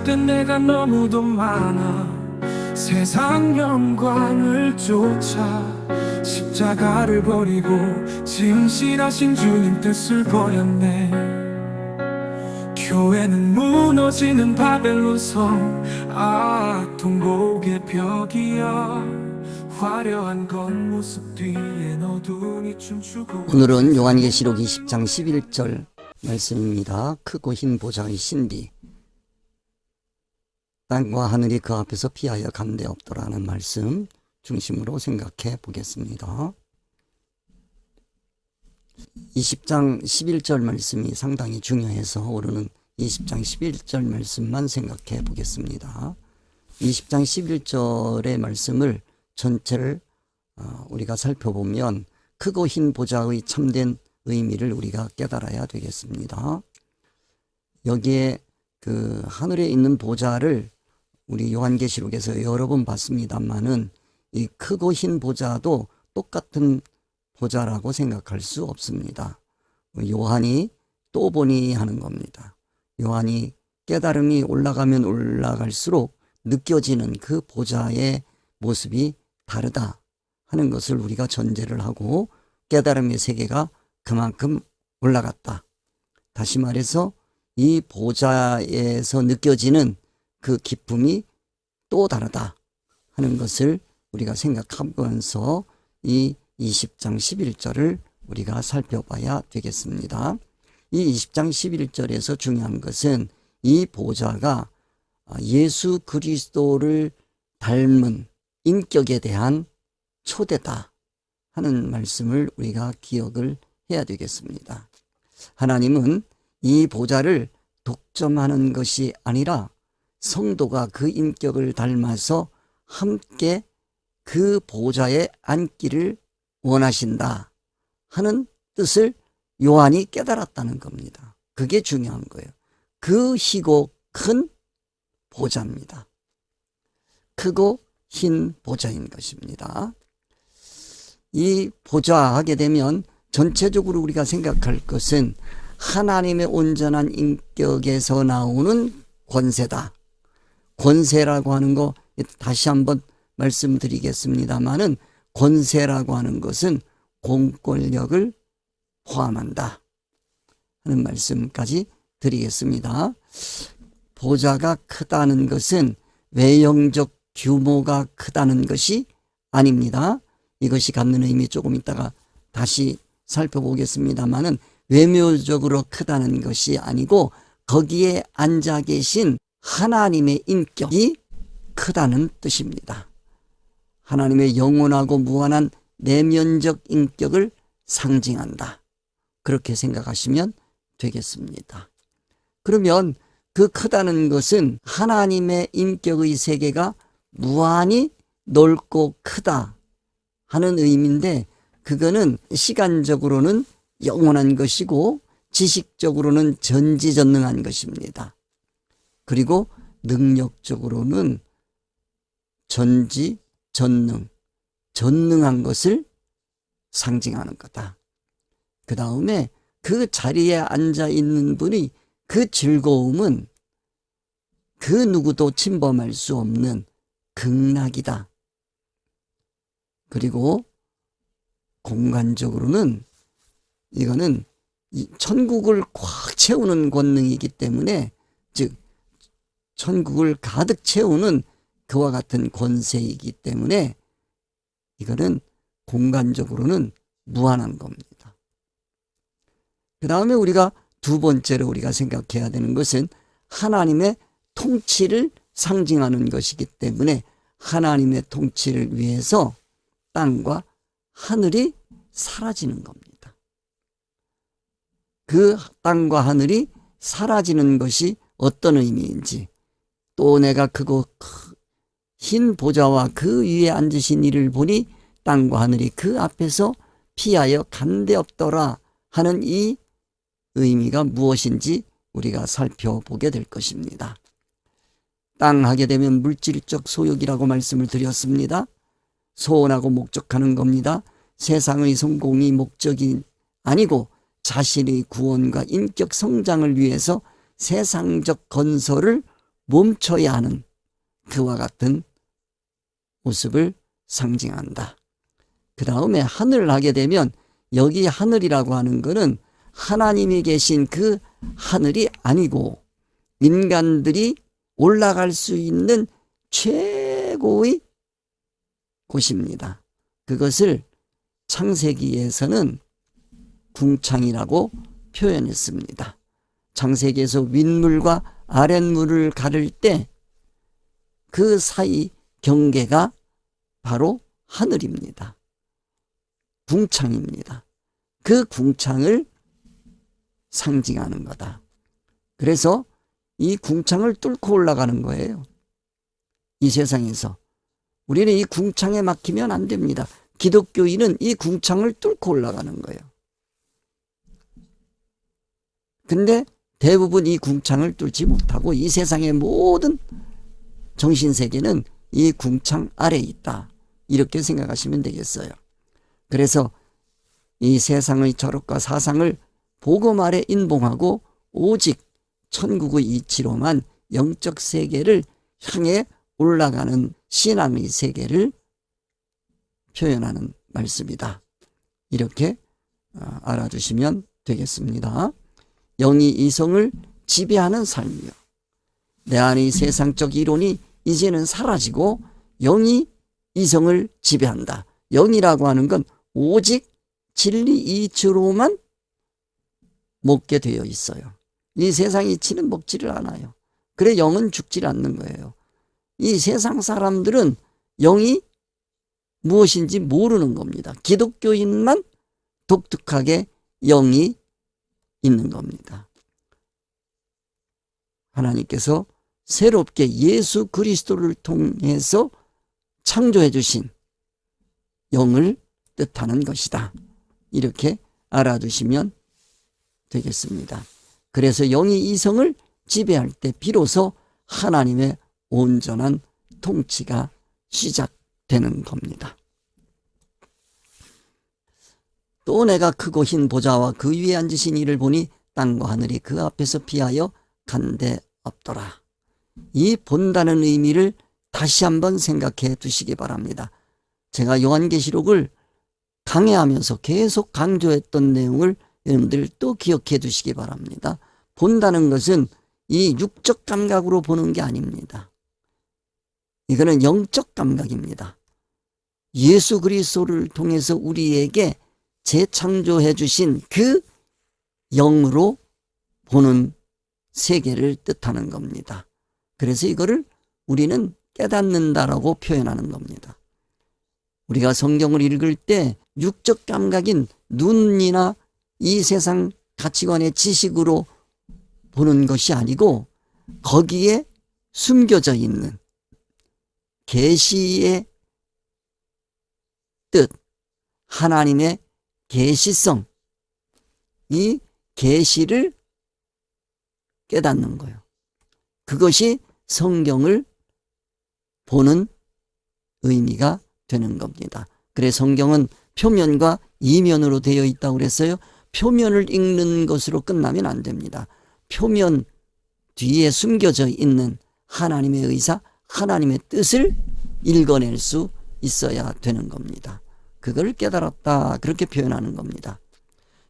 잘못된 내가 너무도 많아. 세상 영광을 쫓아 십자가를 버리고 진실하신 주님 뜻을 버렸네. 교회는 무너지는 바벨론 성, 동복의 벽이야. 화려한 겉모습 뒤엔 어둠이 춤추고. 오늘은 요한계시록 20장 11절 말씀입니다. 크고 흰 보좌의 신비, 땅과 하늘이 그 앞에서 피하여 간데 없더라는 말씀 중심으로 생각해 보겠습니다. 20장 11절 말씀이 상당히 중요해서 오늘은 20장 11절 말씀만 생각해 보겠습니다. 20장 11절의 말씀을 전체를 우리가 살펴보면 크고 흰 보좌의 참된 의미를 우리가 깨달아야 되겠습니다. 여기에 그 하늘에 있는 보좌를 우리 요한계시록에서 여러 번 봤습니다만은 이 크고 흰 보좌도 똑같은 보좌라고 생각할 수 없습니다. 요한이 또 보니 하는 겁니다. 요한이 깨달음이 올라가면 올라갈수록 느껴지는 그 보좌의 모습이 다르다 하는 것을 우리가 전제를 하고 깨달음의 세계가 그만큼 올라갔다. 다시 말해서 이 보좌에서 느껴지는 그 기쁨이 또 다르다 하는 것을 우리가 생각하면서 이 20장 11절을 우리가 살펴봐야 되겠습니다. 이 20장 11절에서 중요한 것은 이 보좌가 예수 그리스도를 닮은 인격에 대한 초대다 하는 말씀을 우리가 기억을 해야 되겠습니다. 하나님은 이 보좌를 독점하는 것이 아니라 성도가 그 인격을 닮아서 함께 그 보좌에 앉기를 원하신다 하는 뜻을 요한이 깨달았다는 겁니다. 그게 중요한 거예요. 그 희고 큰 보좌입니다. 크고 흰 보좌인 것입니다. 이 보좌 하게 되면 전체적으로 우리가 생각할 것은 하나님의 온전한 인격에서 나오는 권세다. 권세라고 하는 거 다시 한번 말씀드리겠습니다마는 권세라고 하는 것은 공권력을 포함한다 하는 말씀까지 드리겠습니다. 보좌가 크다는 것은 외형적 규모가 크다는 것이 아닙니다. 이것이 갖는 의미 조금 이따가 다시 살펴보겠습니다마는 외모적으로 크다는 것이 아니고 거기에 앉아 계신 하나님의 인격이 크다는 뜻입니다. 하나님의 영원하고 무한한 내면적 인격을 상징한다. 그렇게 생각하시면 되겠습니다. 그러면 그 크다는 것은 하나님의 인격의 세계가 무한히 넓고 크다 하는 의미인데 그거는 시간적으로는 영원한 것이고 지식적으로는 전지전능한 것입니다. 그리고 능력적으로는 전능한 것을 상징하는 거다. 그 다음에 그 자리에 앉아 있는 분이 그 즐거움은 그 누구도 침범할 수 없는 극락이다. 그리고 공간적으로는 이거는 천국을 꽉 채우는 권능이기 때문에 즉 천국을 가득 채우는 그와 같은 권세이기 때문에 이거는 공간적으로는 무한한 겁니다. 그 다음에 우리가 두 번째로 우리가 생각해야 되는 것은 하나님의 통치를 상징하는 것이기 때문에 하나님의 통치를 위해서 땅과 하늘이 사라지는 겁니다. 그 땅과 하늘이 사라지는 것이 어떤 의미인지 또 내가 크고 흰 보좌와 그 위에 앉으신 이를 보니 땅과 하늘이 그 앞에서 피하여 간데 없더라 하는 이 의미가 무엇인지 우리가 살펴보게 될 것입니다. 땅 하게 되면 물질적 소욕이라고 말씀을 드렸습니다. 소원하고 목적하는 겁니다. 세상의 성공이 목적이 아니고 자신의 구원과 인격 성장을 위해서 세상적 건설을 멈춰야 하는 그와 같은 모습을 상징한다. 그 다음에 하늘을 하게 되면 여기 하늘이라고 하는 것은 하나님이 계신 그 하늘이 아니고 인간들이 올라갈 수 있는 최고의 곳입니다. 그것을 창세기에서는 궁창이라고 표현했습니다. 창세기에서 윗물과 아랫물을 가를 때 그 사이 경계가 바로 하늘입니다. 궁창입니다. 그 궁창을 상징하는 거다. 그래서 이 궁창을 뚫고 올라가는 거예요. 이 세상에서. 우리는 이 궁창에 막히면 안 됩니다. 기독교인은 이 궁창을 뚫고 올라가는 거예요. 근데 대부분 이 궁창을 뚫지 못하고 이 세상의 모든 정신세계는 이 궁창 아래에 있다. 이렇게 생각하시면 되겠어요. 그래서 이 세상의 철학과 사상을 복음 아래 인봉하고 오직 천국의 이치로만 영적 세계를 향해 올라가는 신앙의 세계를 표현하는 말씀이다. 이렇게 알아주시면 되겠습니다. 영이 이성을 지배하는 삶이요. 내 안의 세상적 이론이 이제는 사라지고 영이 이성을 지배한다. 영이라고 하는 건 오직 진리 이치로만 먹게 되어 있어요. 이 세상 이치는 먹지를 않아요. 그래 영은 죽질 않는 거예요. 이 세상 사람들은 영이 무엇인지 모르는 겁니다. 기독교인만 독특하게 영이 있는 겁니다. 하나님께서 새롭게 예수 그리스도를 통해서 창조해 주신 영을 뜻하는 것이다. 이렇게 알아두시면 되겠습니다. 그래서 영이 이성을 지배할 때 비로소 하나님의 온전한 통치가 시작되는 겁니다. 또 내가 크고 흰 보좌와 그 위에 앉으신 이를 보니 땅과 하늘이 그 앞에서 피하여 간데 없더라. 이 본다는 의미를 다시 한번 생각해 두시기 바랍니다. 제가 요한계시록을 강해하면서 계속 강조했던 내용을 여러분들 또 기억해 두시기 바랍니다. 본다는 것은 이 육적 감각으로 보는 게 아닙니다. 이거는 영적 감각입니다. 예수 그리스도를 통해서 우리에게 재창조해 주신 그 영으로 보는 세계를 뜻하는 겁니다. 그래서 이거를 우리는 깨닫는다라고 표현하는 겁니다. 우리가 성경을 읽을 때 육적 감각인 눈이나 이 세상 가치관의 지식으로 보는 것이 아니고 거기에 숨겨져 있는 계시의 뜻, 하나님의 계시성, 이 계시를 깨닫는 거예요. 그것이 성경을 보는 의미가 되는 겁니다. 그래서 성경은 표면과 이면으로 되어 있다고 그랬어요. 표면을 읽는 것으로 끝나면 안 됩니다. 표면 뒤에 숨겨져 있는 하나님의 의사, 하나님의 뜻을 읽어낼 수 있어야 되는 겁니다. 그걸 깨달았다, 그렇게 표현하는 겁니다.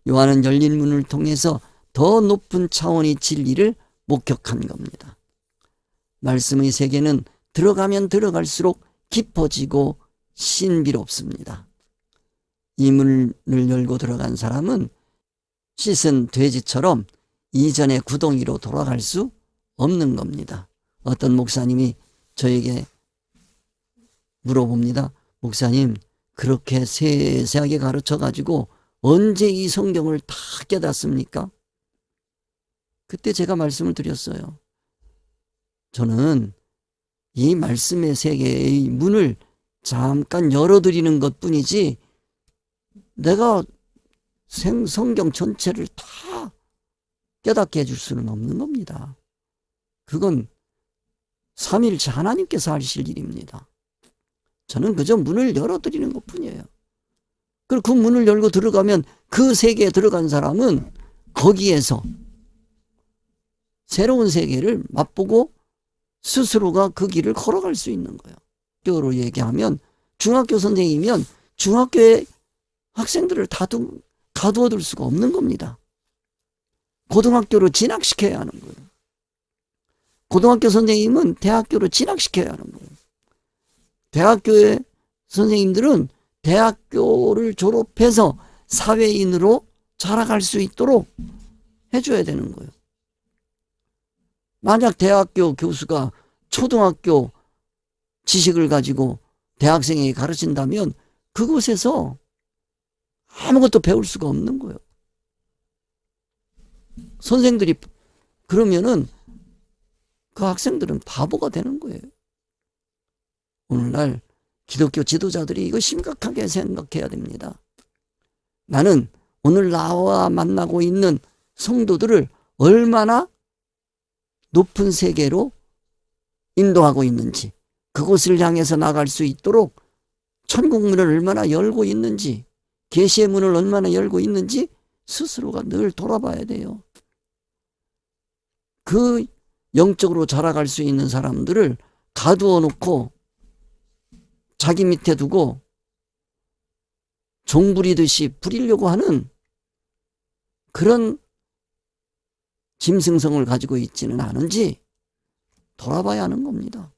요한은 열린 문을 통해서 더 높은 차원의 진리를 목격한 겁니다. 말씀의 세계는 들어가면 들어갈수록 깊어지고 신비롭습니다. 이 문을 열고 들어간 사람은 씻은 돼지처럼 이전의 구덩이로 돌아갈 수 없는 겁니다. 어떤 목사님이 저에게 물어봅니다. 목사님, 그렇게 세세하게 가르쳐가지고 언제 이 성경을 다 깨닫습니까? 그때 제가 말씀을 드렸어요. 저는 이 말씀의 세계의 문을 잠깐 열어드리는 것 뿐이지 내가 성경 전체를 다 깨닫게 해줄 수는 없는 겁니다. 그건 삼위일체 하나님께서 하실 일입니다. 저는 그저 문을 열어드리는 것 뿐이에요. 그리고 그 문을 열고 들어가면 그 세계에 들어간 사람은 거기에서 새로운 세계를 맛보고 스스로가 그 길을 걸어갈 수 있는 거예요. 학교로 얘기하면 중학교 선생이면 중학교에 학생들을 가두어둘 수가 없는 겁니다. 고등학교로 진학시켜야 하는 거예요. 고등학교 선생님은 대학교로 진학시켜야 하는 거예요. 대학교의 선생님들은 대학교를 졸업해서 사회인으로 자라갈 수 있도록 해줘야 되는 거예요. 만약 대학교 교수가 초등학교 지식을 가지고 대학생에게 가르친다면 그곳에서 아무것도 배울 수가 없는 거예요. 선생들이 그러면은 그 학생들은 바보가 되는 거예요. 오늘날 기독교 지도자들이 이거 심각하게 생각해야 됩니다. 나는 오늘 나와 만나고 있는 성도들을 얼마나 높은 세계로 인도하고 있는지, 그곳을 향해서 나갈 수 있도록 천국 문을 얼마나 열고 있는지, 계시의 문을 얼마나 열고 있는지 스스로가 늘 돌아봐야 돼요. 그 영적으로 자라갈 수 있는 사람들을 가두어 놓고 자기 밑에 두고 종 부리듯이 부리려고 하는 그런 짐승성을 가지고 있지는 않은지 돌아봐야 하는 겁니다.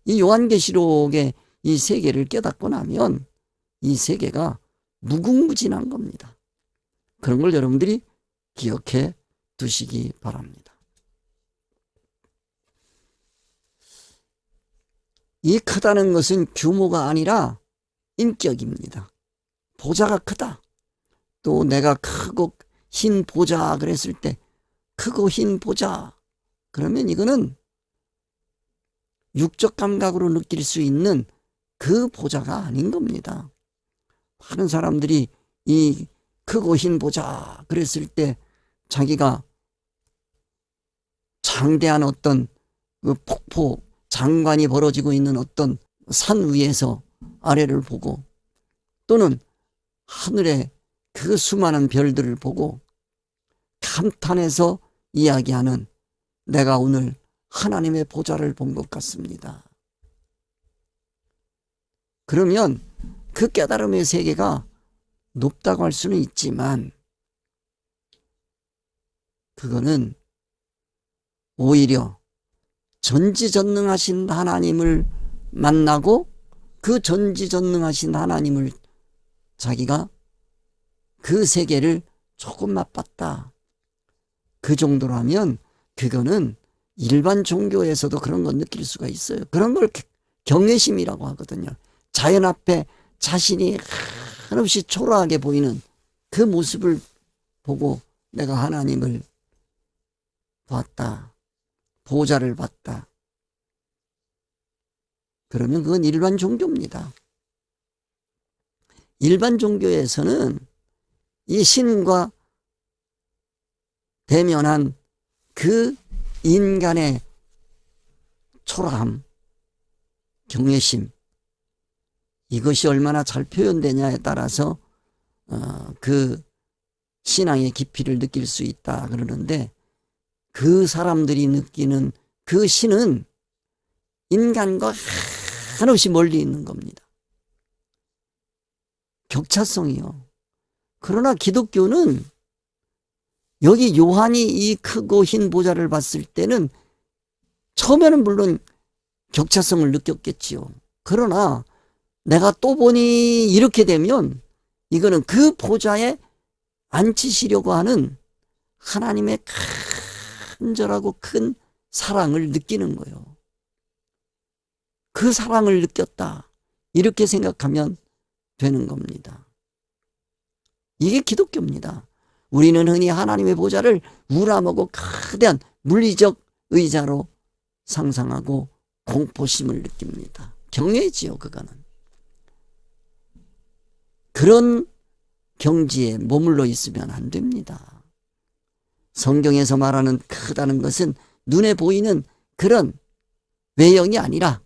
이 요한계시록의 이 세계를 깨닫고 나면 이 세계가 무궁무진한 겁니다. 그런 걸 여러분들이 기억해 두시기 바랍니다. 이 크다는 것은 규모가 아니라 인격입니다. 보좌가 크다. 또 내가 크고 흰 보좌 그랬을 때 크고 흰 보좌 그러면 이거는 육적 감각으로 느낄 수 있는 그 보좌가 아닌 겁니다. 많은 사람들이 이 크고 흰 보좌 그랬을 때 자기가 장대한 어떤 그 폭포 장관이 벌어지고 있는 어떤 산 위에서 아래를 보고 또는 하늘의 그 수많은 별들을 보고 감탄해서 이야기하는 내가 오늘 하나님의 보좌를 본 것 같습니다. 그러면 그 깨달음의 세계가 높다고 할 수는 있지만 그거는 오히려 전지전능하신 하나님을 만나고 그 전지전능하신 하나님을 자기가 그 세계를 조금 맛봤다. 그 정도라면 그거는 일반 종교에서도 그런 걸 느낄 수가 있어요. 그런 걸 경외심이라고 하거든요. 자연 앞에 자신이 한없이 초라하게 보이는 그 모습을 보고 내가 하나님을 봤다. 보좌를 봤다. 그러면 그건 일반 종교입니다. 일반 종교에서는 이 신과 대면한 그 인간의 초라함, 경외심, 이것이 얼마나 잘 표현되냐에 따라서 그 신앙의 깊이를 느낄 수 있다 그러는데 그 사람들이 느끼는 그 신은 인간과 한없이 멀리 있는 겁니다. 격차성이요. 그러나 기독교는 여기 요한이 이 크고 흰 보좌를 봤을 때는 처음에는 물론 격차성을 느꼈겠지요. 그러나 내가 또 보니 이렇게 되면 이거는 그 보좌에 앉히시려고 하는 하나님의 간절하고 큰 사랑을 느끼는 거예요. 그 사랑을 느꼈다. 이렇게 생각하면 되는 겁니다. 이게 기독교입니다. 우리는 흔히 하나님의 보좌를 우람하고 거대한 물리적 의자로 상상하고 공포심을 느낍니다. 경외지요, 그거는. 그런 경지에 머물러 있으면 안 됩니다. 성경에서 말하는 크다는 것은 눈에 보이는 그런 외형이 아니라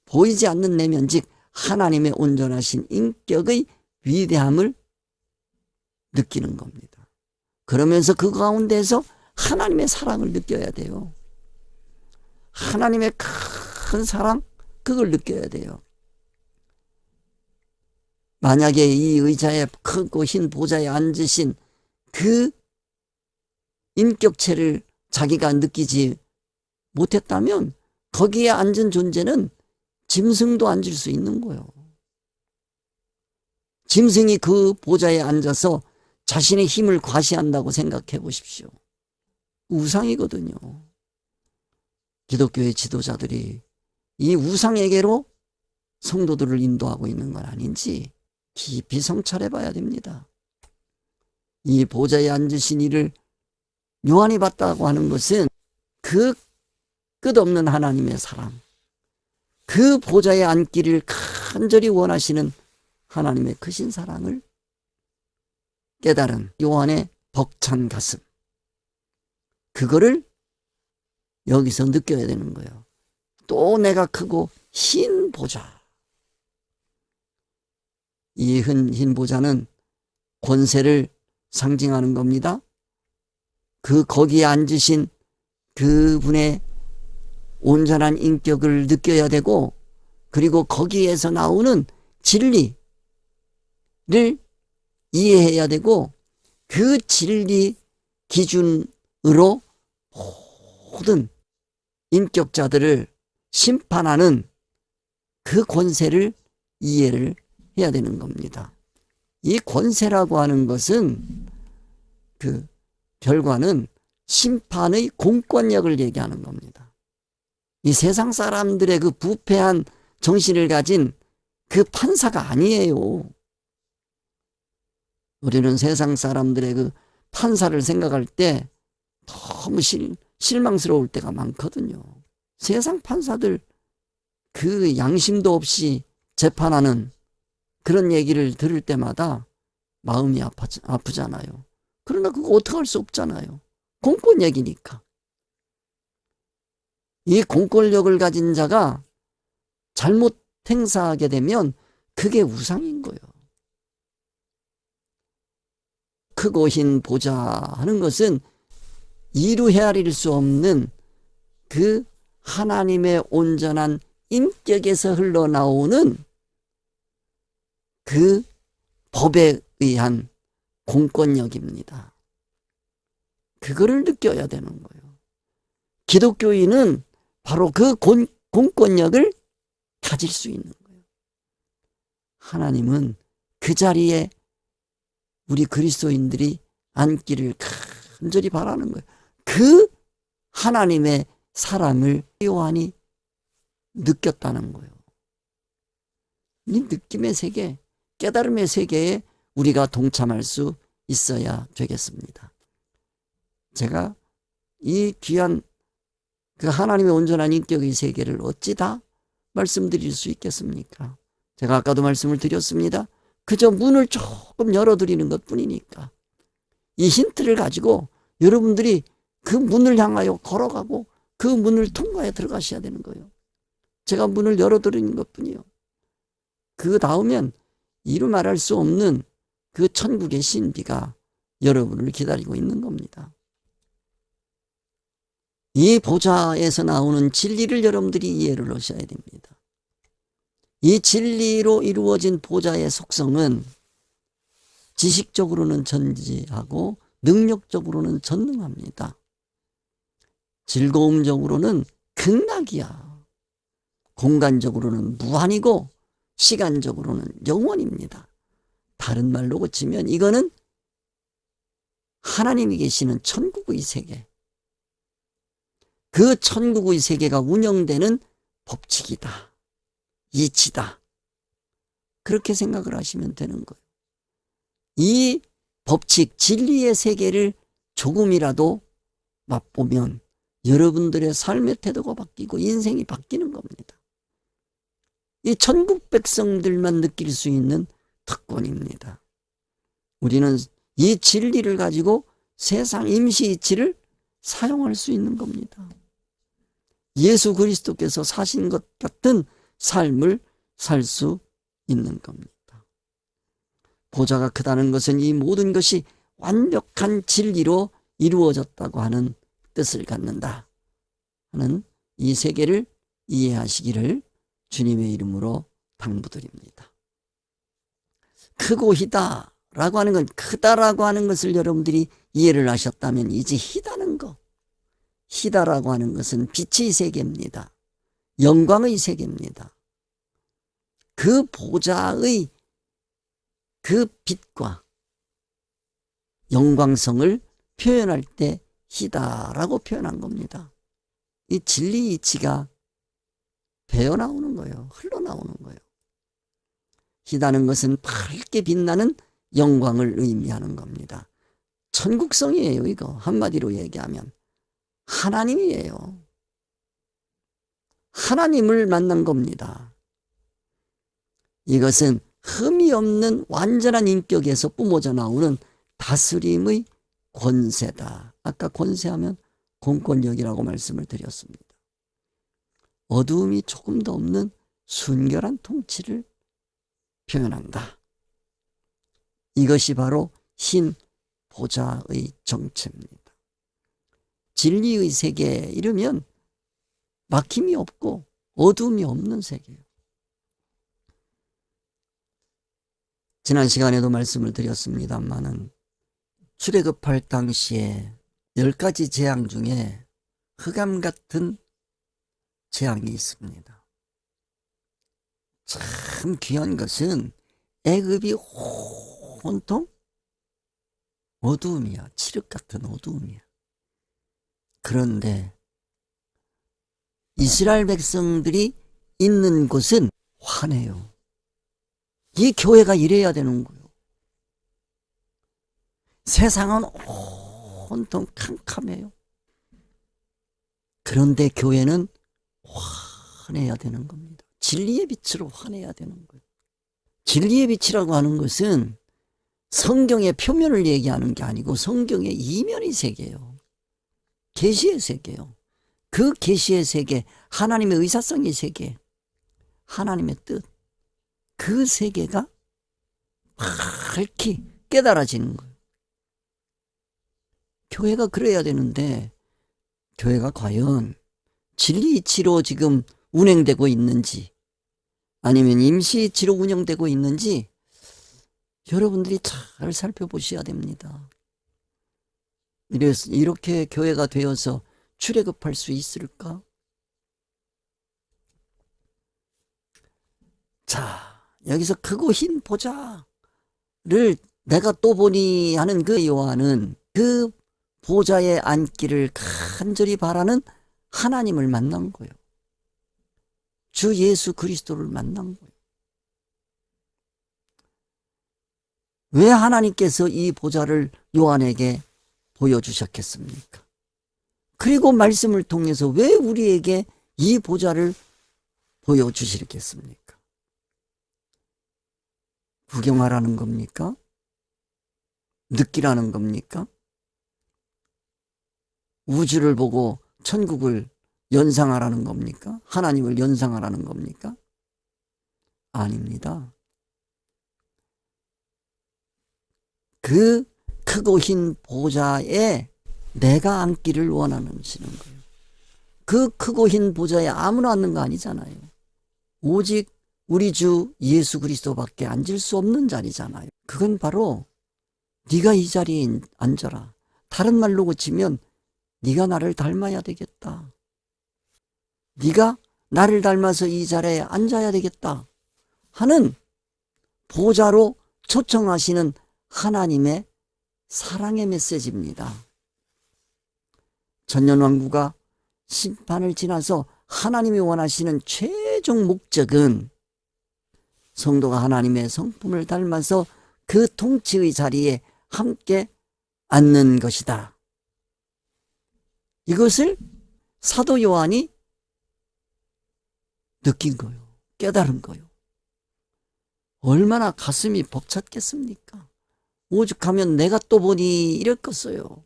보이지 않는 내면 즉 하나님의 온전하신 인격의 위대함을 느끼는 겁니다. 그러면서 그 가운데서 하나님의 사랑을 느껴야 돼요. 하나님의 큰 사랑, 그걸 느껴야 돼요. 만약에 이 의자에 크고 흰 보좌에 앉으신 그 인격체를 자기가 느끼지 못했다면 거기에 앉은 존재는 짐승도 앉을 수 있는 거예요. 짐승이 그 보좌에 앉아서 자신의 힘을 과시한다고 생각해 보십시오. 우상이거든요. 기독교의 지도자들이 이 우상에게로 성도들을 인도하고 있는 건 아닌지 깊이 성찰해 봐야 됩니다. 이 보좌에 앉으신 이를 요한이 봤다고 하는 것은 그 끝없는 하나님의 사랑, 그 보좌에 앉기를 간절히 원하시는 하나님의 크신 사랑을 깨달은 요한의 벅찬 가슴, 그거를 여기서 느껴야 되는 거예요. 또 내가 크고 흰 보좌. 이 흰 보좌는 권세를 상징하는 겁니다. 거기에 앉으신 그분의 온전한 인격을 느껴야 되고, 그리고 거기에서 나오는 진리를 이해해야 되고, 그 진리 기준으로 모든 인격자들을 심판하는 그 권세를 이해를 해야 되는 겁니다. 이 권세라고 하는 것은 그 결과는 심판의 공권력을 얘기하는 겁니다. 이 세상 사람들의 그 부패한 정신을 가진 그 판사가 아니에요. 우리는 세상 사람들의 그 판사를 생각할 때 너무 실망스러울 때가 많거든요. 세상 판사들 그 양심도 없이 재판하는 그런 얘기를 들을 때마다 마음이 아프잖아요. 그러나 그거 어떻게 할 수 없잖아요. 공권력이니까. 이 공권력을 가진 자가 잘못 행사하게 되면 그게 우상인 거예요. 크고 흰 보좌 하는 것은 이루 헤아릴 수 없는 그 하나님의 온전한 인격에서 흘러나오는 그 법에 의한 공권력입니다. 그거를 느껴야 되는 거예요. 기독교인은 바로 그 공권력을 가질 수 있는 거예요. 하나님은 그 자리에 우리 그리스도인들이 앉기를 간절히 바라는 거예요. 그 하나님의 사랑을 요한이 느꼈다는 거예요. 이 느낌의 세계, 깨달음의 세계에 우리가 동참할 수 있어야 되겠습니다. 제가 이 귀한 그 하나님의 온전한 인격의 세계를 어찌 다 말씀드릴 수 있겠습니까? 제가 아까도 말씀을 드렸습니다. 그저 문을 조금 열어드리는 것 뿐이니까. 이 힌트를 가지고 여러분들이 그 문을 향하여 걸어가고 그 문을 통과해 들어가셔야 되는 거예요. 제가 문을 열어드리는 것 뿐이요. 그 다음엔 이루 말할 수 없는 그 천국의 신비가 여러분을 기다리고 있는 겁니다. 이 보좌에서 나오는 진리를 여러분들이 이해를 하셔야 됩니다. 이 진리로 이루어진 보좌의 속성은 지식적으로는 전지하고 능력적으로는 전능합니다. 즐거움적으로는 극락이야. 공간적으로는 무한이고 시간적으로는 영원입니다. 다른 말로 고치면 이거는 하나님이 계시는 천국의 세계, 그 천국의 세계가 운영되는 법칙이다, 이치다, 그렇게 생각을 하시면 되는 거예요. 이 법칙, 진리의 세계를 조금이라도 맛보면 여러분들의 삶의 태도가 바뀌고 인생이 바뀌는 겁니다. 이 천국 백성들만 느낄 수 있는 특권입니다. 우리는 이 진리를 가지고 세상 임시 이치를 사용할 수 있는 겁니다. 예수 그리스도께서 사신 것 같은 삶을 살 수 있는 겁니다. 보좌가 크다는 것은 이 모든 것이 완벽한 진리로 이루어졌다고 하는 뜻을 갖는다 하는 이 세계를 이해하시기를 주님의 이름으로 당부드립니다. 크고 희다라고 하는 건, 크다라고 하는 것을 여러분들이 이해를 하셨다면 이제 희다는 거, 희다라고 하는 것은 빛의 세계입니다. 영광의 세계입니다. 그 보좌의 그 빛과 영광성을 표현할 때 희다라고 표현한 겁니다. 이 진리 이치가 배어나오는 거예요. 흘러나오는 거예요. 희다는 것은 밝게 빛나는 영광을 의미하는 겁니다. 천국성이에요. 이거 한마디로 얘기하면 하나님이에요. 하나님을 만난 겁니다. 이것은 흠이 없는 완전한 인격에서 뿜어져 나오는 다스림의 권세다. 아까 권세하면 공권력이라고 말씀을 드렸습니다. 어두움이 조금도 없는 순결한 통치를 표현한다. 이것이 바로 흰 보좌의 정체입니다. 진리의 세계에 이르면 막힘이 없고 어두움이 없는 세계예요. 지난 시간에도 말씀을 드렸습니다만은 출애굽할 당시에 10가지 재앙 중에 흑암 같은 재앙이 있습니다. 참 귀한 것은 애굽이 온통 어두움이야. 칠흑 같은 어두움이야. 그런데 이스라엘 백성들이 있는 곳은 환해요. 이 교회가 이래야 되는 거예요. 세상은 온통 캄캄해요. 그런데 교회는 환해야 되는 겁니다. 진리의 빛으로 환해야 되는 거예요. 진리의 빛이라고 하는 것은 성경의 표면을 얘기하는 게 아니고 성경의 이면의 세계예요. 계시의 세계예요. 그 계시의 세계, 하나님의 의사성의 세계, 하나님의 뜻, 그 세계가 밝히 깨달아지는 거예요. 교회가 그래야 되는데 교회가 과연 진리 이치로 지금 운행되고 있는지 아니면 임시 이치로 운영되고 있는지 여러분들이 잘 살펴보셔야 됩니다. 이렇게 교회가 되어서 출애굽할 수 있을까? 자, 여기서 크고 흰 보좌를 내가 또 보니 하는 그 요한은 그 보좌에 앉기를 간절히 바라는 하나님을 만난 거예요. 주 예수 그리스도를 만난 거예요. 왜 하나님께서 이 보좌를 요한에게 보여주셨겠습니까? 그리고 말씀을 통해서 왜 우리에게 이 보좌를 보여주시겠습니까? 구경하라는 겁니까? 느끼라는 겁니까? 우주를 보고 천국을 연상하라는 겁니까? 하나님을 연상하라는 겁니까? 아닙니다. 그 크고 흰 보좌에 내가 앉기를 원하시는 거예요. 그 크고 흰 보좌에 아무나 앉는 거 아니잖아요. 오직 우리 주 예수 그리스도밖에 앉을 수 없는 자리잖아요. 그건 바로 네가 이 자리에 앉아라. 다른 말로 고치면 네가 나를 닮아야 되겠다. 네가 나를 닮아서 이 자리에 앉아야 되겠다 하는 보좌로 초청하시는 하나님의 사랑의 메시지입니다. 전년왕국가 심판을 지나서 하나님이 원하시는 최종 목적은 성도가 하나님의 성품을 닮아서 그 통치의 자리에 함께 앉는 것이다. 이것을 사도 요한이 느낀 거예요. 깨달은 거예요. 얼마나 가슴이 벅찼겠습니까? 오죽하면 내가 또 보니 이랬겠어요.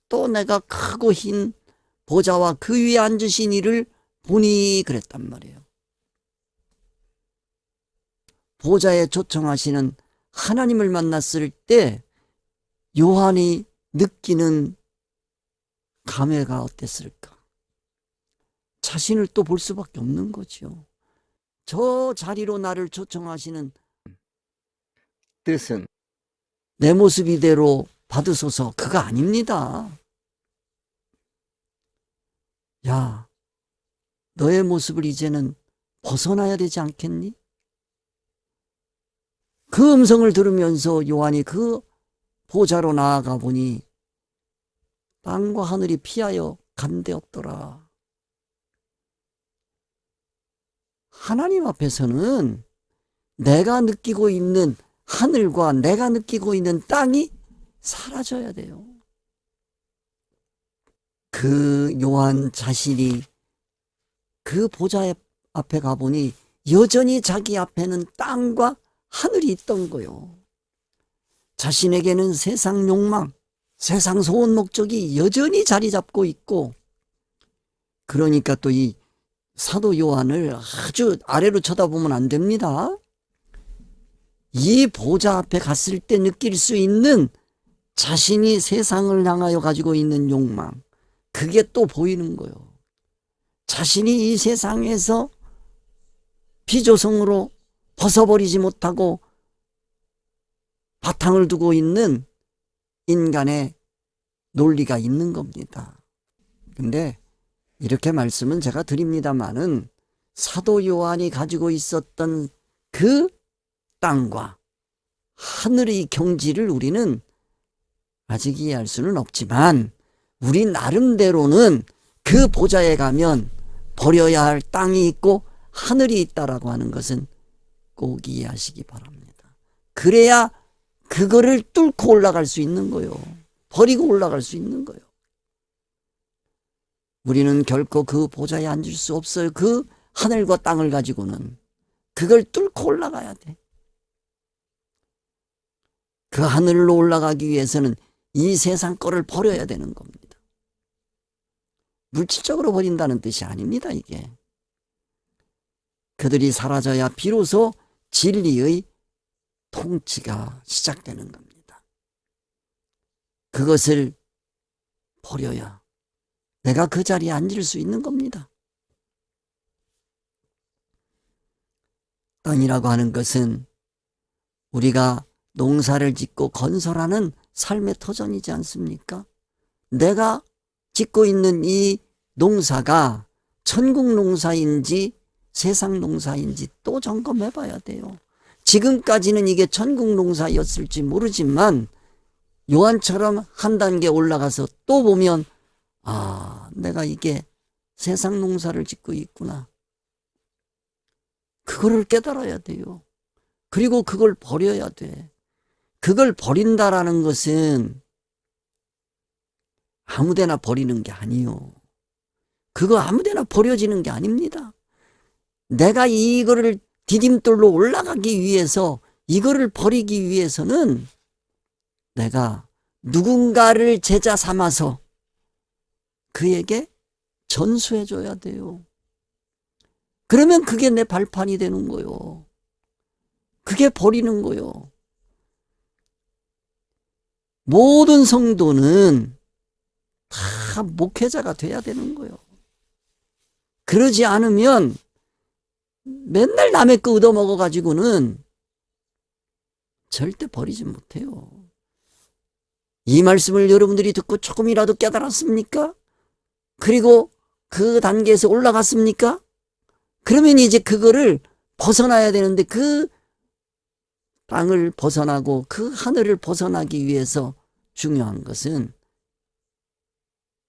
또 내가 크고 흰 보좌와 그 위에 앉으신 이를 보니 그랬단 말이에요. 보좌에 초청하시는 하나님을 만났을 때 요한이 느끼는 감회가 어땠을까? 자신을 또 볼 수밖에 없는 거죠. 저 자리로 나를 초청하시는 뜻은 내 모습 이대로 받으소서 그거 아닙니다. 야, 너의 모습을 이제는 벗어나야 되지 않겠니? 그 음성을 들으면서 요한이 그 보좌로 나아가 보니 땅과 하늘이 피하여 간데 없더라. 하나님 앞에서는 내가 느끼고 있는 하늘과 내가 느끼고 있는 땅이 사라져야 돼요. 그 요한 자신이 그 보좌 앞에 가보니 여전히 자기 앞에는 땅과 하늘이 있던 거요. 자신에게는 세상 욕망, 세상 소원 목적이 여전히 자리 잡고 있고, 그러니까 또 이 사도 요한을 아주 아래로 쳐다보면 안 됩니다. 이 보좌 앞에 갔을 때 느낄 수 있는 자신이 세상을 향하여 가지고 있는 욕망, 그게 또 보이는 거예요. 자신이 이 세상에서 비조성으로 벗어버리지 못하고 바탕을 두고 있는 인간의 논리가 있는 겁니다. 근데 이렇게 말씀은 제가 드립니다마는 사도 요한이 가지고 있었던 그 땅과 하늘의 경지를 우리는 아직 이해할 수는 없지만 우리 나름대로는 그 보좌에 가면 버려야 할 땅이 있고 하늘이 있다라고 하는 것은 꼭 이해하시기 바랍니다. 그래야 그거를 뚫고 올라갈 수 있는 거예요. 버리고 올라갈 수 있는 거예요. 우리는 결코 그 보좌에 앉을 수 없어요. 그 하늘과 땅을 가지고는 그걸 뚫고 올라가야 돼. 그 하늘로 올라가기 위해서는 이 세상 거를 버려야 되는 겁니다. 물질적으로 버린다는 뜻이 아닙니다, 이게. 그들이 사라져야 비로소 진리의 통치가 시작되는 겁니다. 그것을 버려야 내가 그 자리에 앉을 수 있는 겁니다. 땅이라고 하는 것은 우리가 농사를 짓고 건설하는 삶의 터전이지 않습니까? 내가 짓고 있는 이 농사가 천국 농사인지 세상 농사인지 또 점검해 봐야 돼요. 지금까지는 이게 천국 농사였을지 모르지만 요한처럼 한 단계 올라가서 또 보면 아, 내가 이게 세상 농사를 짓고 있구나. 그거를 깨달아야 돼요. 그리고 그걸 버려야 돼. 그걸 버린다라는 것은 아무데나 버리는 게 아니요. 그거 아무데나 버려지는 게 아닙니다. 내가 이거를 디딤돌로 올라가기 위해서 이거를 버리기 위해서는 내가 누군가를 제자 삼아서 그에게 전수해 줘야 돼요. 그러면 그게 내 발판이 되는 거요. 그게 버리는 거요. 모든 성도는 다 목회자가 돼야 되는 거요. 그러지 않으면 맨날 남의 거 얻어먹어 가지고는 절대 버리지 못해요. 이 말씀을 여러분들이 듣고 조금이라도 깨달았습니까? 그리고 그 단계에서 올라갔습니까? 그러면 이제 그거를 벗어나야 되는데 그 땅을 벗어나고 그 하늘을 벗어나기 위해서 중요한 것은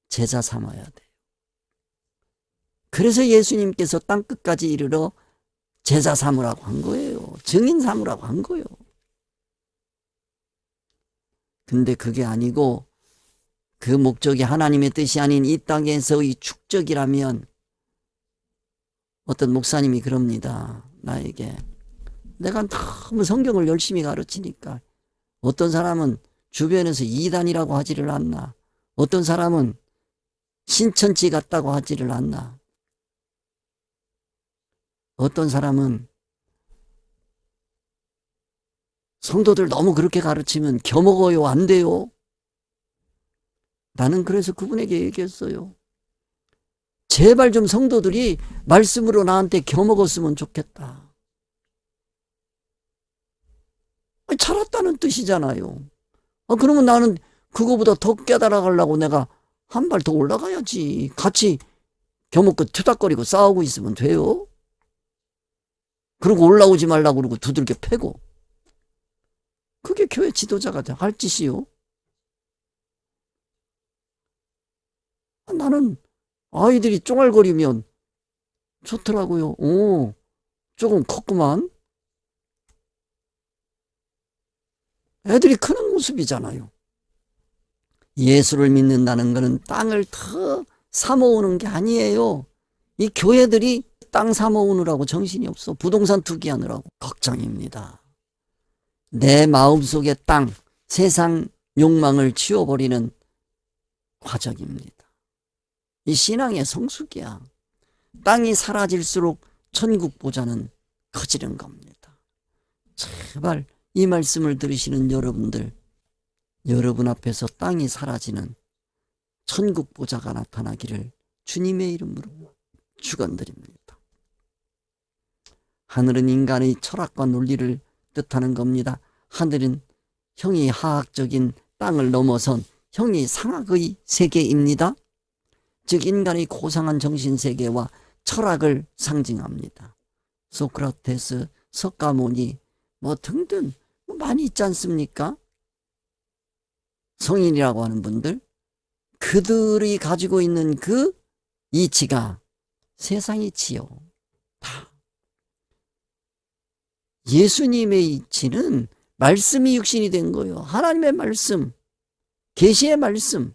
제자 삼아야 돼요. 그래서 예수님께서 땅끝까지 이르러 제자 삼으라고 한 거예요. 증인 삼으라고 한 거예요. 근데 그게 아니고 그 목적이 하나님의 뜻이 아닌 이 땅에서의 축적이라면 어떤 목사님이 그럽니다. 나에게 내가 너무 성경을 열심히 가르치니까 어떤 사람은 주변에서 이단이라고 하지를 않나, 어떤 사람은 신천지 같다고 하지를 않나, 어떤 사람은 성도들 너무 그렇게 가르치면 겨먹어요, 안 돼요. 나는 그래서 그분에게 얘기했어요. 제발 좀 성도들이 말씀으로 나한테 겨먹었으면 좋겠다. 잘 왔다는 뜻이잖아요. 그러면 나는 그거보다 더 깨달아가려고 내가 한 발 더 올라가야지. 같이 겨먹고 투닥거리고 싸우고 있으면 돼요? 그리고 올라오지 말라고 그러고 두들겨 패고. 그게 교회 지도자가 할 짓이요. 나는 아이들이 쫑알거리면 좋더라고요. 오, 조금 컸구만. 애들이 크는 모습이잖아요. 예수를 믿는다는 것은 땅을 더 사모으는 게 아니에요. 이 교회들이 땅 사모으느라고 정신이 없어. 부동산 투기하느라고 걱정입니다. 내 마음속의 땅, 세상 욕망을 치워버리는 과정입니다. 이 신앙의 성숙이야. 땅이 사라질수록 천국 보좌는 커지는 겁니다. 제발 이 말씀을 들으시는 여러분들, 여러분 앞에서 땅이 사라지는 천국 보좌가 나타나기를 주님의 이름으로 축원드립니다. 하늘은 인간의 철학과 논리를 뜻하는 겁니다. 하늘은 형이 하학적인 땅을 넘어선 형이 상학의 세계입니다. 즉 인간의 고상한 정신세계와 철학을 상징합니다. 소크라테스, 석가모니 등등 많이 있지 않습니까? 성인이라고 하는 분들, 그들이 가지고 있는 그 이치가 세상 이치요. 다. 예수님의 이치는 말씀이 육신이 된 거예요. 하나님의 말씀, 계시의 말씀,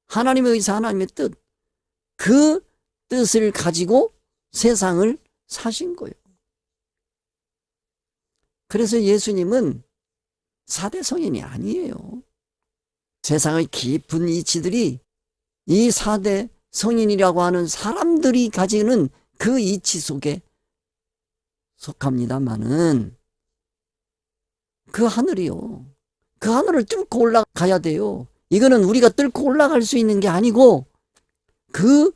하나님의 의사, 하나님의 뜻, 그 뜻을 가지고 세상을 사신 거예요. 그래서 예수님은 4대 성인이 아니에요. 세상의 깊은 이치들이 이 4대 성인이라고 하는 사람들이 가지는 그 이치 속에 속합니다만은 그 하늘이요. 그 하늘을 뚫고 올라가야 돼요. 이거는 우리가 뚫고 올라갈 수 있는 게 아니고 그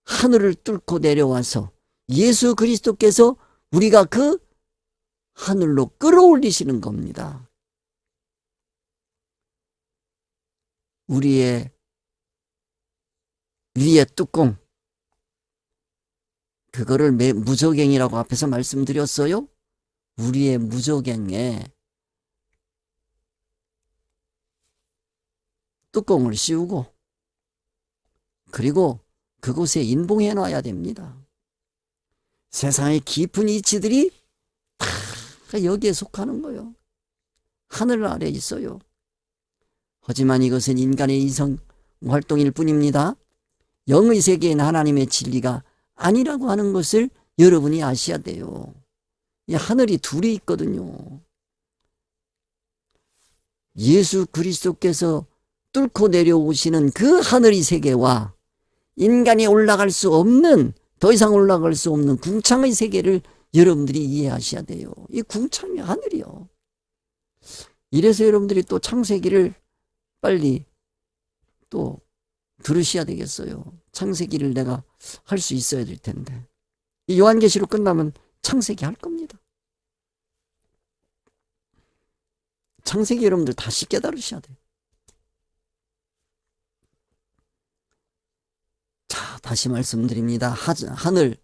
하늘을 뚫고 내려와서 예수 그리스도께서 우리가 그 하늘로 끌어올리시는 겁니다. 우리의 위에 뚜껑, 그거를 무저갱이라고 앞에서 말씀드렸어요. 우리의 무저갱에 뚜껑을 씌우고 그리고 그곳에 인봉해 놔야 됩니다. 세상의 깊은 이치들이 다 여기에 속하는 거예요. 하늘 아래 있어요. 하지만 이것은 인간의 이성 활동일 뿐입니다. 영의 세계인 하나님의 진리가 아니라고 하는 것을 여러분이 아셔야 돼요. 이 하늘이 둘이 있거든요. 예수 그리스도께서 뚫고 내려오시는 그 하늘의 세계와 인간이 올라갈 수 없는, 더 이상 올라갈 수 없는 궁창의 세계를 여러분들이 이해하셔야 돼요. 이 궁창이 하늘이요. 이래서 여러분들이 또 창세기를 빨리 또 들으셔야 되겠어요. 창세기를 내가 할 수 있어야 될 텐데. 이 요한계시록 끝나면 창세기 할 겁니다. 창세기 여러분들 다시 깨달으셔야 돼요. 자, 다시 말씀드립니다. 하늘,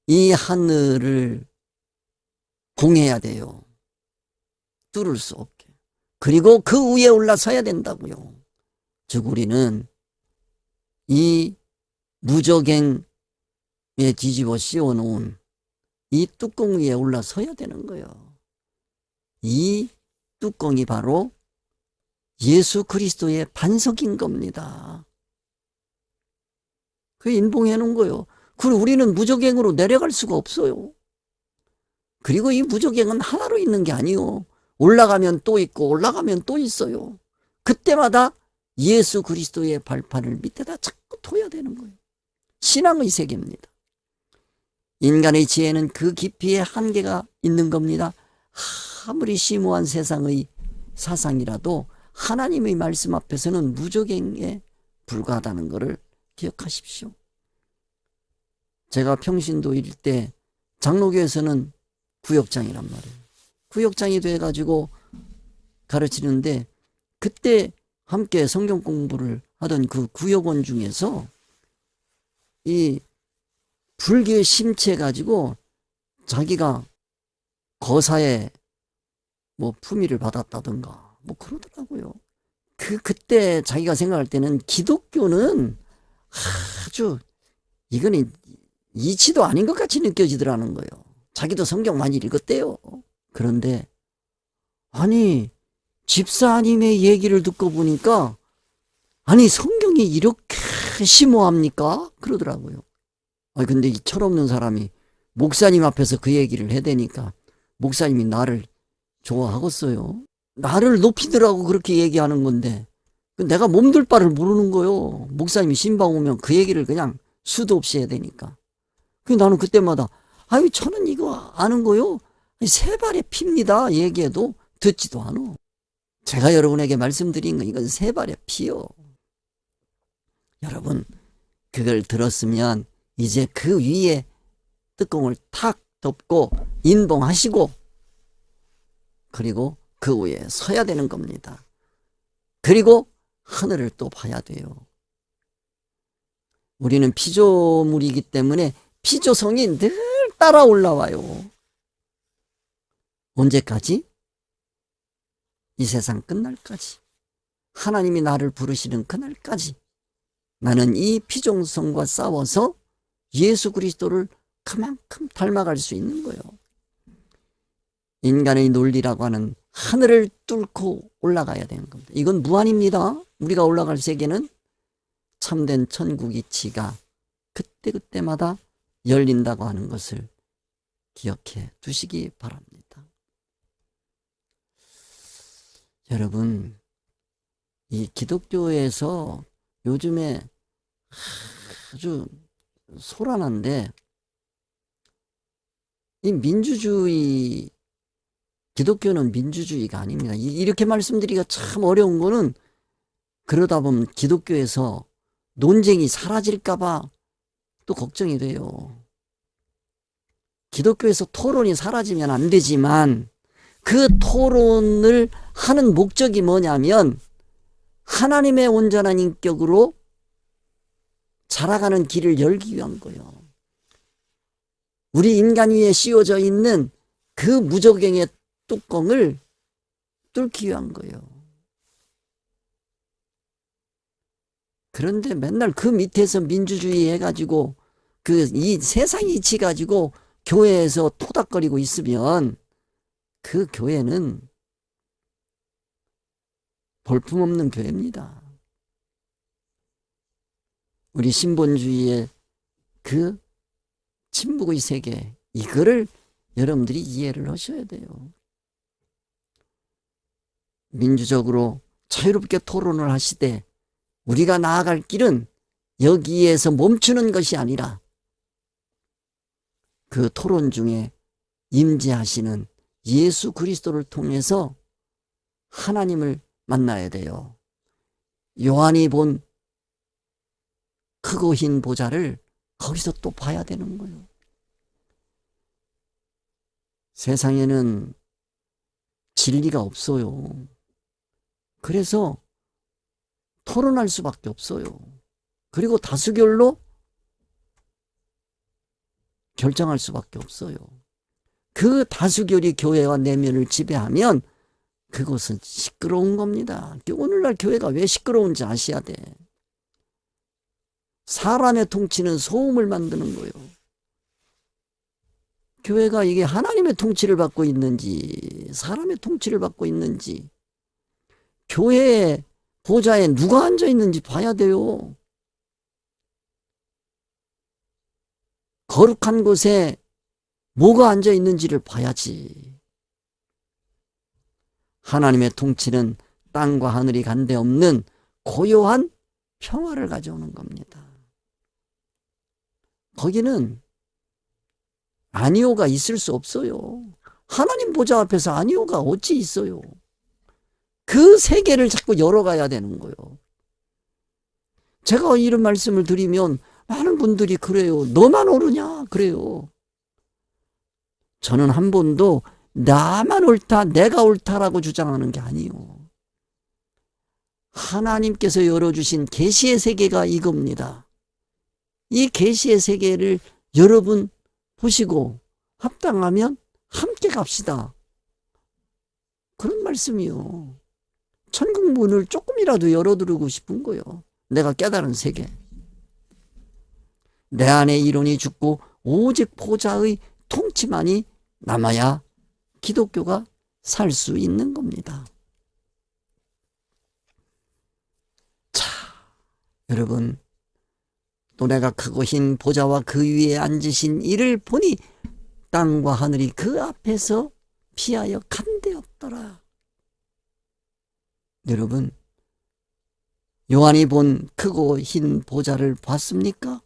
이 하늘을 공해야 돼요. 뚫을 수 없게. 그리고 그 위에 올라서야 된다고요. 즉 우리는 이 무저갱에 뒤집어 씌워놓은 이 뚜껑 위에 올라서야 되는 거예요. 이 뚜껑이 바로 예수 그리스도의 반석인 겁니다. 그 인봉해 놓은 거예요. 그리고 우리는 무저갱으로 내려갈 수가 없어요. 그리고 이 무저갱은 하나로 있는 게 아니요. 올라가면 또 있고 올라가면 또 있어요. 그때마다 예수 그리스도의 발판을 밑에다 자꾸 둬야 되는 거예요. 신앙의 세계입니다. 인간의 지혜는 그 깊이에 한계가 있는 겁니다. 아무리 심오한 세상의 사상이라도 하나님의 말씀 앞에서는 무저갱에 불과하다는 것을 기억하십시오. 제가 평신도 일 때 장로교에서는 구역장이란 말이에요. 구역장이 돼가지고 가르치는데 그때 함께 성경 공부를 하던 그 구역원 중에서 이 불교에 심취해가지고 자기가 거사에 뭐 품위를 받았다든가 뭐 그러더라고요. 그때 자기가 생각할 때는 기독교는 아주 이거는 이치도 아닌 것 같이 느껴지더라는 거예요. 자기도 성경 많이 읽었대요. 그런데 아니 집사님의 얘기를 듣고 보니까 아니 성경이 이렇게 심오합니까? 그러더라고요. 아니 근데 이 철없는 사람이 목사님 앞에서 그 얘기를 해대니까 목사님이 나를 좋아하겠어요. 나를 높이더라고 그렇게 얘기하는 건데 내가 몸둘 바를 모르는 거요. 목사님이 신방 오면 그 얘기를 그냥 수도 없이 해야 되니까. 나는 그때마다 아유 저는 이거 아는 거요. 세 발의 피입니다. 얘기해도 듣지도 않아. 제가 여러분에게 말씀드린 건 이건 세 발의 피요. 여러분 그걸 들었으면 이제 그 위에 뚜껑을 탁 덮고 인봉하시고 그리고 그 위에 서야 되는 겁니다. 그리고 하늘을 또 봐야 돼요. 우리는 피조물이기 때문에 피조성이 늘 따라 올라와요. 언제까지? 이 세상 끝날까지. 하나님이 나를 부르시는 그날까지 나는 이 피조성과 싸워서 예수 그리스도를 그만큼 닮아갈 수 있는 거예요. 인간의 논리라고 하는 하늘을 뚫고 올라가야 되는 겁니다. 이건 무한입니다. 우리가 올라갈 세계는 참된 천국 이치가 그때그때마다 열린다고 하는 것을 기억해 두시기 바랍니다. 여러분, 이 기독교에서 요즘에 아주 소란한데 이 민주주의, 기독교는 민주주의가 아닙니다. 이렇게 말씀드리기가 참 어려운 거는 그러다 보면 기독교에서 논쟁이 사라질까봐 또 걱정이 돼요. 기독교에서 토론이 사라지면 안 되지만 그 토론을 하는 목적이 뭐냐면 하나님의 온전한 인격으로 자라가는 길을 열기 위한 거예요. 우리 인간 위에 씌워져 있는 그 무저갱의 뚜껑을 뚫기 위한 거예요. 그런데 맨날 그 밑에서 민주주의 해가지고 이 세상 이치 가지고 교회에서 토닥거리고 있으면 그 교회는 볼품없는 교회입니다. 우리 신본주의의 그 침묵의 세계, 이거를 여러분들이 이해를 하셔야 돼요. 민주적으로 자유롭게 토론을 하시되 우리가 나아갈 길은 여기에서 멈추는 것이 아니라 그 토론 중에 임재하시는 예수 그리스도를 통해서 하나님을 만나야 돼요. 요한이 본 크고 흰 보좌를 거기서 또 봐야 되는 거예요. 세상에는 진리가 없어요. 그래서 토론할 수밖에 없어요. 그리고 다수결로 결정할 수밖에 없어요. 그 다수결이 교회와 내면을 지배하면 그것은 시끄러운 겁니다. 오늘날 교회가 왜 시끄러운지 아셔야 돼. 사람의 통치는 소음을 만드는 거예요. 교회가 이게 하나님의 통치를 받고 있는지 사람의 통치를 받고 있는지 교회의 보좌에 누가 앉아 있는지 봐야 돼요. 거룩한 곳에 뭐가 앉아 있는지를 봐야지. 하나님의 통치는 땅과 하늘이 간데없는 고요한 평화를 가져오는 겁니다. 거기는 아니오가 있을 수 없어요. 하나님 보좌 앞에서 아니오가 어찌 있어요. 그 세계를 자꾸 열어가야 되는 거예요. 제가 이런 말씀을 드리면 많은 분들이 그래요. 너만 옳으냐? 그래요. 저는 한 번도 나만 옳다, 내가 옳다라고 주장하는 게 아니요. 하나님께서 열어주신 계시의 세계가 이겁니다. 이 계시의 세계를 여러분 보시고 합당하면 함께 갑시다. 그런 말씀이요. 천국 문을 조금이라도 열어두고 싶은 거요. 내가 깨달은 세계. 내 안에 이론이 죽고 오직 보좌의 통치만이 남아야 기독교가 살 수 있는 겁니다. 자, 여러분, 노래가 크고 흰 보좌와 그 위에 앉으신 이를 보니 땅과 하늘이 그 앞에서 피하여 간데없더라. 여러분, 요한이 본 크고 흰 보좌를 봤습니까?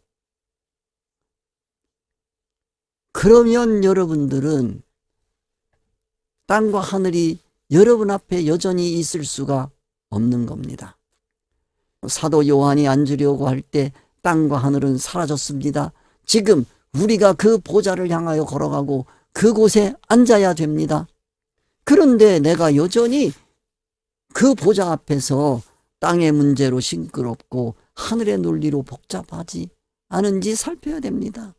그러면 여러분들은 땅과 하늘이 여러분 앞에 여전히 있을 수가 없는 겁니다. 사도 요한이 앉으려고 할 때 땅과 하늘은 사라졌습니다. 지금 우리가 그 보좌를 향하여 걸어가고 그곳에 앉아야 됩니다. 그런데 내가 여전히 그 보좌 앞에서 땅의 문제로 싱그럽고 하늘의 논리로 복잡하지 않은지 살펴야 됩니다.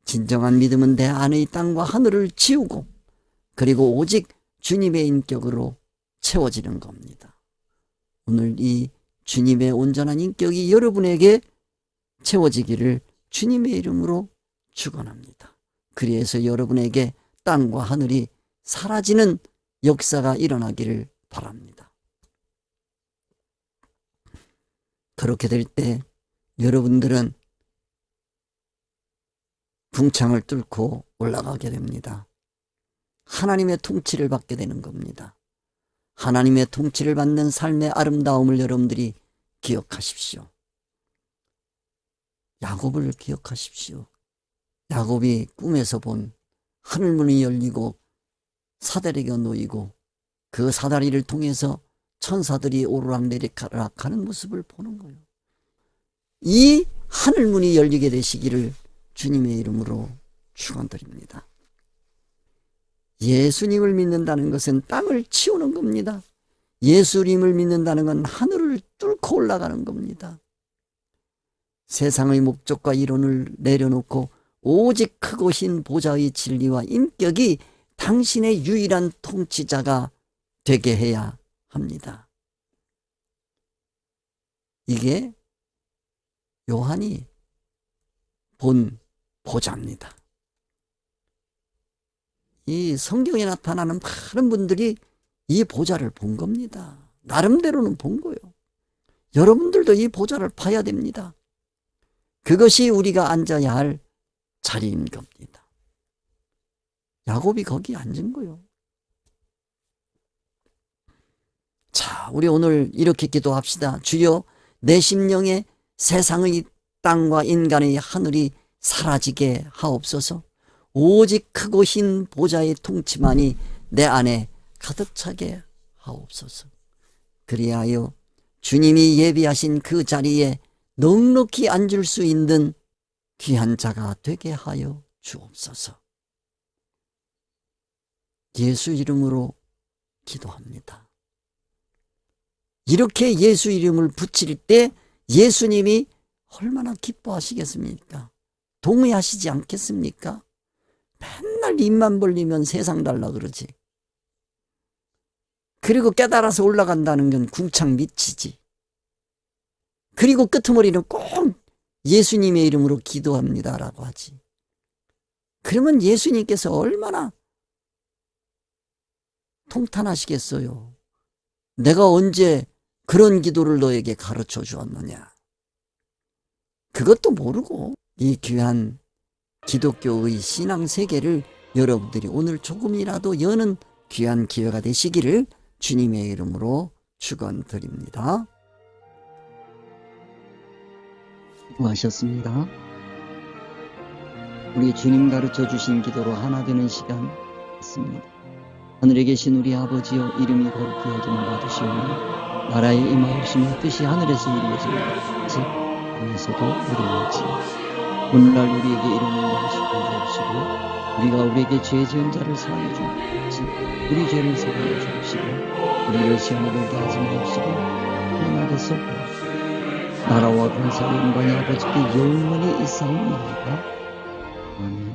진정한 믿음은 내 안의 땅과 하늘을 지우고 그리고 오직 주님의 인격으로 채워지는 겁니다. 오늘 이 주님의 온전한 인격이 여러분에게 채워지기를 주님의 이름으로 축원합니다. 그래서 여러분에게 땅과 하늘이 사라지는 역사가 일어나기를 바랍니다. 그렇게 될 때 여러분들은 궁창을 뚫고 올라가게 됩니다. 하나님의 통치를 받게 되는 겁니다. 하나님의 통치를 받는 삶의 아름다움을 여러분들이 기억하십시오. 야곱을 기억하십시오. 야곱이 꿈에서 본 하늘문이 열리고 사다리가 놓이고 그 사다리를 통해서 천사들이 오르락내리락 하는 모습을 보는 거예요. 이 하늘문이 열리게 되시기를 주님의 이름으로 축원드립니다. 예수님을 믿는다는 것은 땅을 치우는 겁니다. 예수님을 믿는다는 건 하늘을 뚫고 올라가는 겁니다. 세상의 목적과 이론을 내려놓고 오직 크고 흰 보좌의 진리와 인격이 당신의 유일한 통치자가 되게 해야 합니다. 이게 요한이 본 보좌입니다. 이 성경에 나타나는 많은 분들이 이 보좌를 본 겁니다. 나름대로는 본 거예요. 여러분들도 이 보좌를 봐야 됩니다. 그것이 우리가 앉아야 할 자리인 겁니다. 야곱이 거기 앉은 거예요. 자, 우리 오늘 이렇게 기도합시다. 주여, 내 심령에 세상의 땅과 인간의 하늘이 사라지게 하옵소서. 오직 크고 흰 보좌의 통치만이 내 안에 가득 차게 하옵소서. 그리하여 주님이 예비하신 그 자리에 넉넉히 앉을 수 있는 귀한 자가 되게 하여 주옵소서. 예수 이름으로 기도합니다. 이렇게 예수 이름을 붙일 때 예수님이 얼마나 기뻐하시겠습니까? 동의하시지 않겠습니까? 맨날 입만 벌리면 세상 달라 그러지. 그리고 깨달아서 올라간다는 건 궁창 미치지. 그리고 끄트머리는 꼭 예수님의 이름으로 기도합니다라고 하지. 그러면 예수님께서 얼마나 통탄하시겠어요. 내가 언제 그런 기도를 너에게 가르쳐 주었느냐. 그것도 모르고 이 귀한 기독교의 신앙 세계를 여러분들이 오늘 조금이라도 여는 귀한 기회가 되시기를 주님의 이름으로 축원드립니다. 수고하셨습니다. 우리 주님 가르쳐 주신 기도로 하나 되는 시간 있습니다. 하늘에 계신 우리 아버지여, 이름이 거룩히 여김을 받으시오며 나라의 임하옵시며 뜻이 하늘에서 이루어지는 것 같이 통해서도 이루어지고 오늘날 우리에게 이런 양식을 주시고 우리가 우리에게 죄 지은 자를 사하여 주옵시 우리 죄를 사하여 주옵시고 우리를 시험에 들게 하지 마옵시고 하나님께서 나라와 권세와 영광이 아버지께 영원히 있사옵나이다. 아멘.